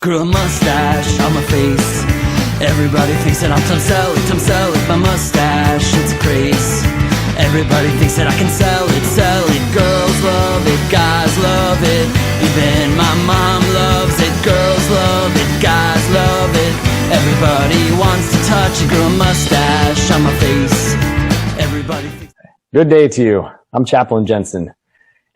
Grew a mustache on my face. Everybody thinks that I'm Tom Selleck, my mustache, it's a craze. Everybody thinks that I can sell it. Girls love it, guys love it. Even my mom loves it. Girls love it, guys love it. Everybody wants to touch a girl mustache on my face. Everybody thinks. Good day to you. I'm Chaplain Jensen.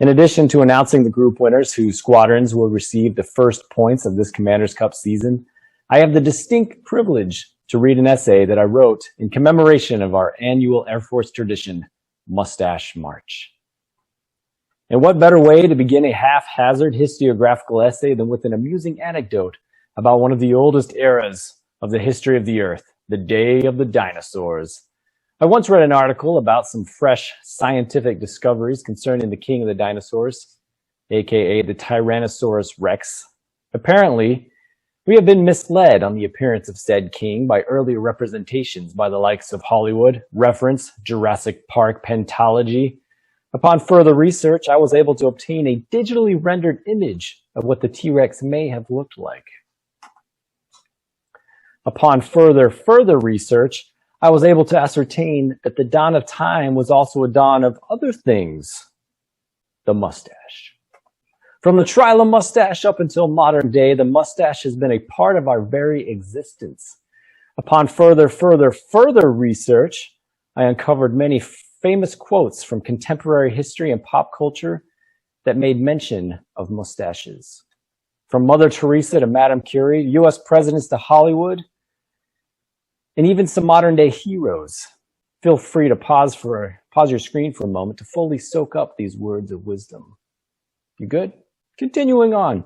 In addition to announcing the group winners whose squadrons will receive the first points of this Commander's Cup season, I have the distinct privilege to read an essay that I wrote in commemoration of our annual Air Force tradition, Mustache March. And what better way to begin a haphazard historiographical essay than with an amusing anecdote about one of the oldest eras of the history of the Earth, the day of the dinosaurs. I once read an article about some fresh scientific discoveries concerning the king of the dinosaurs, aka the Tyrannosaurus Rex. Apparently, we have been misled on the appearance of said king by earlier representations by the likes of Hollywood, reference, Jurassic Park pentology. Upon further research, I was able to obtain a digitally rendered image of what the T-Rex may have looked like. Upon further research, I was able to ascertain that the dawn of time was also a dawn of other things. The mustache. From the trial of mustache up until modern day, the mustache has been a part of our very existence. Upon further research, I uncovered many famous quotes from contemporary history and pop culture that made mention of mustaches. From Mother Teresa to Madame Curie, US presidents to Hollywood, and even some modern day heroes. Feel free to pause your screen for a moment to fully soak up these words of wisdom. You good? Continuing on.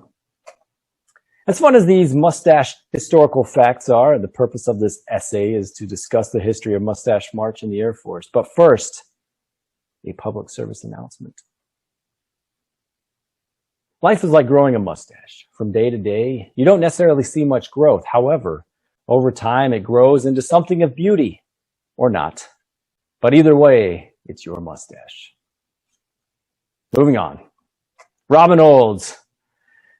As fun as these mustache historical facts are, the purpose of this essay is to discuss the history of Mustache March in the Air Force. But first, a public service announcement. Life is like growing a mustache. From day to day, you don't necessarily see much growth. However, over time, it grows into something of beauty, or not. But either way, it's your mustache. Moving on. Robin Olds.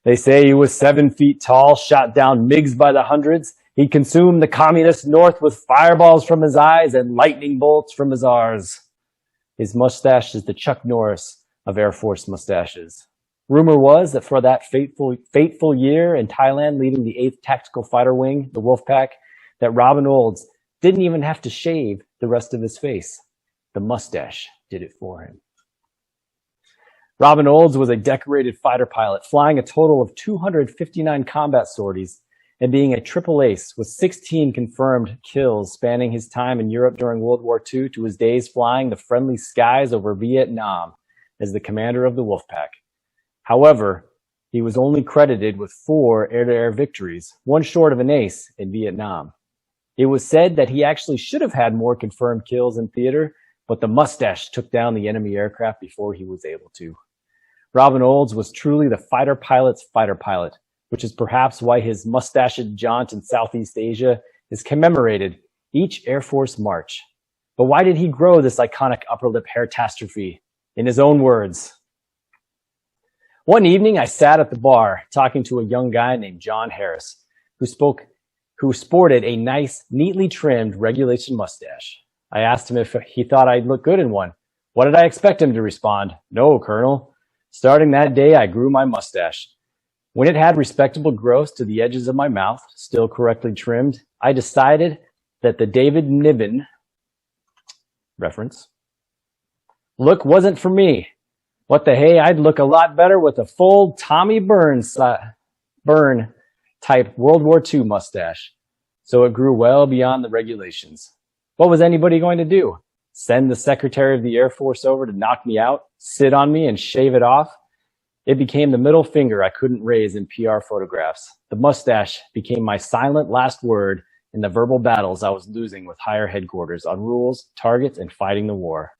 They say he was 7 feet tall, shot down MiGs by the hundreds. He consumed the communist North with fireballs from his eyes and lightning bolts from his R's. His mustache is the Chuck Norris of Air Force mustaches. Rumor was that for that fateful year in Thailand, leading the 8th Tactical Fighter Wing, the Wolfpack, that Robin Olds didn't even have to shave the rest of his face. The mustache did it for him. Robin Olds was a decorated fighter pilot, flying a total of 259 combat sorties and being a triple ace with 16 confirmed kills, spanning his time in Europe during World War II to his days flying the friendly skies over Vietnam as the commander of the Wolfpack. However, he was only credited with 4 air-to-air victories, one short of an ace in Vietnam. It was said that he actually should have had more confirmed kills in theater, but the mustache took down the enemy aircraft before he was able to. Robin Olds was truly the fighter pilot's fighter pilot, which is perhaps why his mustached jaunt in Southeast Asia is commemorated each Air Force March. But why did he grow this iconic upper lip hair-tastrophe? In his own words, one evening, I sat at the bar talking to a young guy named John Harris, who sported a nice, neatly trimmed regulation mustache. I asked him if he thought I'd look good in one. What did I expect him to respond? No, Colonel. Starting that day, I grew my mustache. When it had respectable growth to the edges of my mouth, still correctly trimmed, I decided that the David Niven reference look wasn't for me. What the hey, I'd look a lot better with a full Tommy Byrne type World War II mustache. So it grew well beyond the regulations. What was anybody going to do? Send the Secretary of the Air Force over to knock me out, sit on me, and shave it off? It became the middle finger I couldn't raise in PR photographs. The mustache became my silent last word in the verbal battles I was losing with higher headquarters on rules, targets, and fighting the war.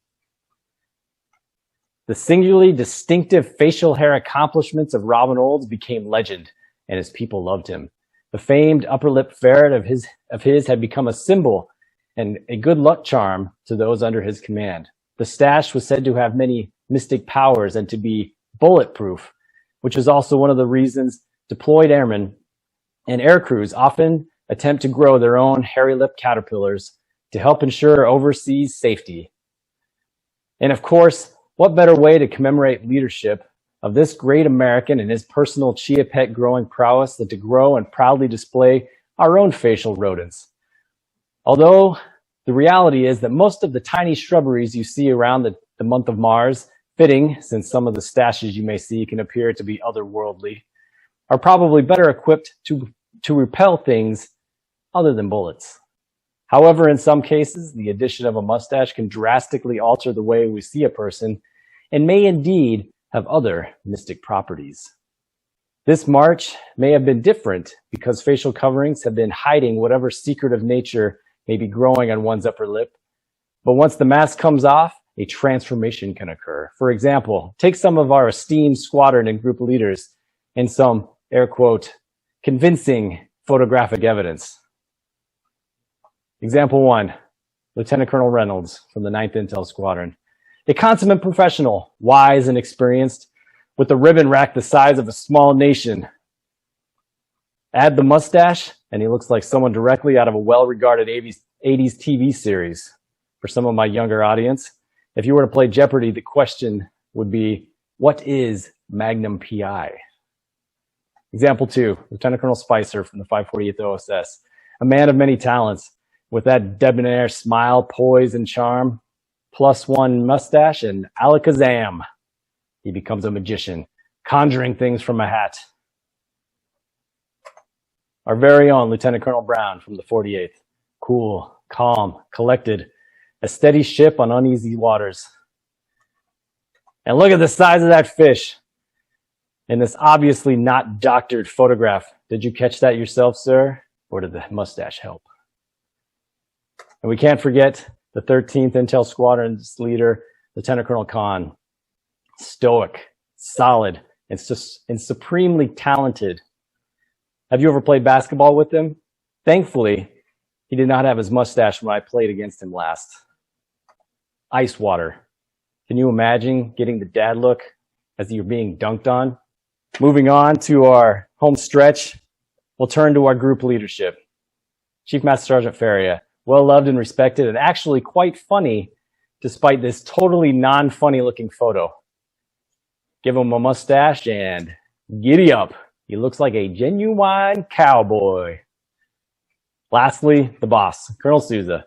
The singularly distinctive facial hair accomplishments of Robin Olds became legend, and his people loved him. The famed upper lip ferret of his had become a symbol and a good luck charm to those under his command. The stash was said to have many mystic powers and to be bulletproof, which is also one of the reasons deployed airmen And air crews often attempt to grow their own hairy-lipped caterpillars to help ensure overseas safety. And of course, what better way to commemorate leadership of this great American and his personal chia pet growing prowess than to grow and proudly display our own facial rodents. Although the reality is that most of the tiny shrubberies you see around the month of Mars, fitting since some of the stashes you may see can appear to be otherworldly, are probably better equipped to repel things other than bullets. However, in some cases, the addition of a mustache can drastically alter the way we see a person and may indeed have other mystic properties. This march may have been different because facial coverings have been hiding whatever secretive nature may be growing on one's upper lip. But once the mask comes off, a transformation can occur. For example, take some of our esteemed squadron and group leaders and some, air quote, convincing photographic evidence. Example 1, Lieutenant Colonel Reynolds from the 9th Intel Squadron. A consummate professional, wise and experienced, with a ribbon rack the size of a small nation. Add the mustache, and he looks like someone directly out of a well-regarded 80s TV series. For some of my younger audience, if you were to play Jeopardy, the question would be, what is Magnum PI? Example 2, Lieutenant Colonel Spicer from the 548th OSS, a man of many talents, with that debonair smile, poise, and charm, +1 mustache, and alakazam. He becomes a magician, conjuring things from a hat. Our very own Lieutenant Colonel Brown from the 48th, cool, calm, collected, a steady ship on uneasy waters. And look at the size of that fish in this obviously not doctored photograph. Did you catch that yourself, sir? Or did the mustache help? And we can't forget the 13th Intel Squadron's leader, Lieutenant Colonel Khan. Stoic, solid, and supremely talented. Have you ever played basketball with him? Thankfully, he did not have his mustache when I played against him last. Ice water. Can you imagine getting the dad look as you're being dunked on? Moving on to our home stretch, we'll turn to our group leadership. Chief Master Sergeant Faria, well loved and respected, and actually quite funny despite this totally non-funny looking photo. Give him a mustache and giddy up. He looks like a genuine cowboy. Lastly, the boss, Colonel Souza,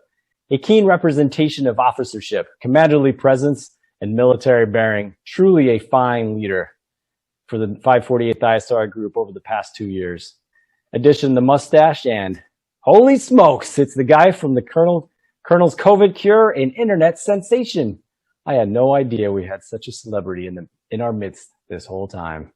a keen representation of officership, commanderly presence, and military bearing, truly a fine leader for the 548th ISR group over the past 2 years. Addition the mustache and holy smokes, it's the guy from the Colonel's COVID cure and internet sensation. I had no idea we had such a celebrity in our midst this whole time.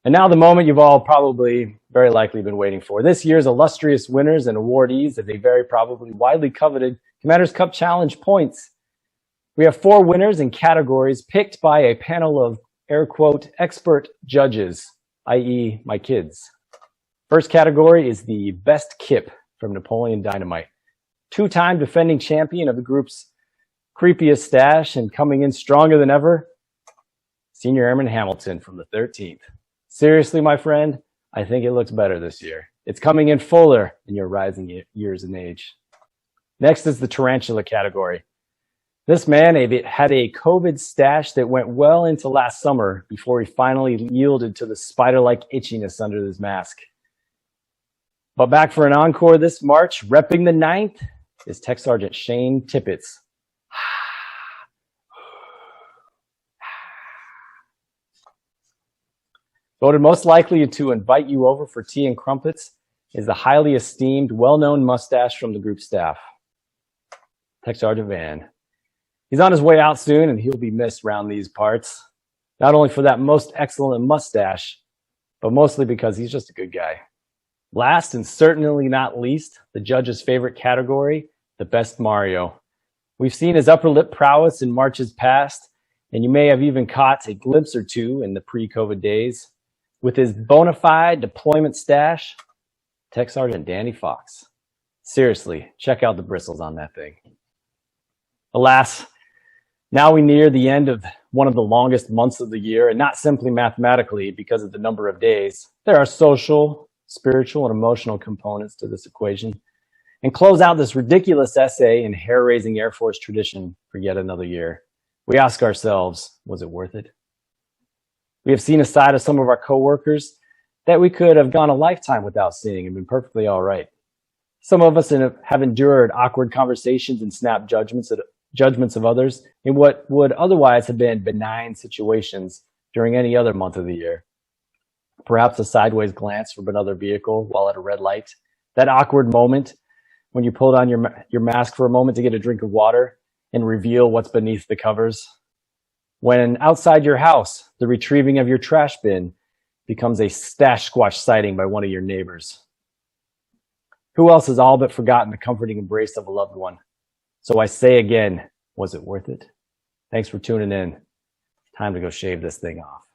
And now the moment you've all probably very likely been waiting for. This year's illustrious winners and awardees of a very probably widely coveted Commander's Cup Challenge points. We have 4 winners in categories picked by a panel of, air quote, expert judges, i.e. my kids. First category is the best kip from Napoleon Dynamite. 2-time defending champion of the group's creepiest stash and coming in stronger than ever, Senior Airman Hamilton from the 13th. Seriously, my friend, I think it looks better this year. It's coming in fuller in your rising years in age. Next is the tarantula category. This man had a COVID stash that went well into last summer before he finally yielded to the spider-like itchiness under his mask. But back for an encore this March, repping the 9th, is Tech Sergeant Shane Tippett. Voted most likely to invite you over for tea and crumpets is the highly esteemed, well-known mustache from the group staff, Tech Sergeant Van. He's on his way out soon, and he'll be missed around these parts, not only for that most excellent mustache, but mostly because he's just a good guy. Last and certainly not least, the judge's favorite category, the best Mario. We've seen his upper lip prowess in Marches past, and you may have even caught a glimpse or two in the pre-COVID days. With his bona fide deployment stash, Tech Sergeant Danny Fox. Seriously, check out the bristles on that thing. Alas, now we near the end of one of the longest months of the year, and not simply mathematically because of the number of days. There are social, spiritual, and emotional components to this equation, and close out this ridiculous essay in hair-raising Air Force tradition for yet another year. We ask ourselves, was it worth it? We have seen a side of some of our coworkers that we could have gone a lifetime without seeing and been perfectly all right. Some of us have endured awkward conversations and snap judgments of others in what would otherwise have been benign situations during any other month of the year. Perhaps a sideways glance from another vehicle while at a red light, that awkward moment when you pulled on your mask for a moment to get a drink of water and reveal what's beneath the covers. When outside your house, the retrieving of your trash bin becomes a stash squatch sighting by one of your neighbors. Who else has all but forgotten the comforting embrace of a loved one? So I say again, was it worth it? Thanks for tuning in. Time to go shave this thing off.